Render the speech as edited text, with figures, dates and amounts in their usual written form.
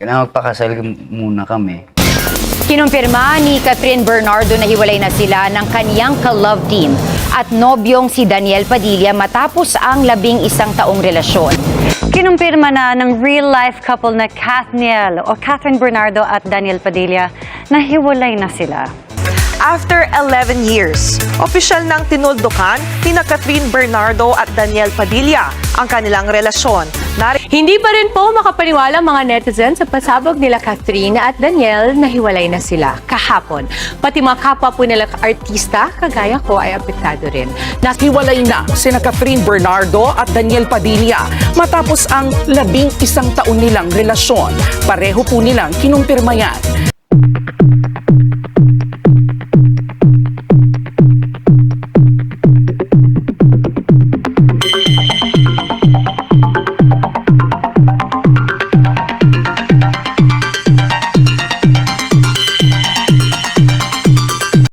Kailangan magpakasal muna kami. Kinumpirma ni Catherine Bernardo na hiwalay na sila ng kaniyang ka-love team at nobyong si Daniel Padilla matapos ang 11 taong relasyon. Kinumpirma na ng real-life couple na Catherine Bernardo at Daniel Padilla na hiwalay na sila. After 11 years, opisyal nang tinuldukan ni Catherine Bernardo at Daniel Padilla ang kanilang relasyon. Hindi pa rin po makapaniwala mga netizens sa pasabog nila Catherine at Daniel na hiwalay na sila kahapon. Pati mga kapwa po nila artista, kagaya ko, ay apektado rin. Hiwalay na sina Catherine Bernardo at Daniel Padilla matapos ang 11 taon nilang relasyon. Pareho po nilang kinumpirma yan.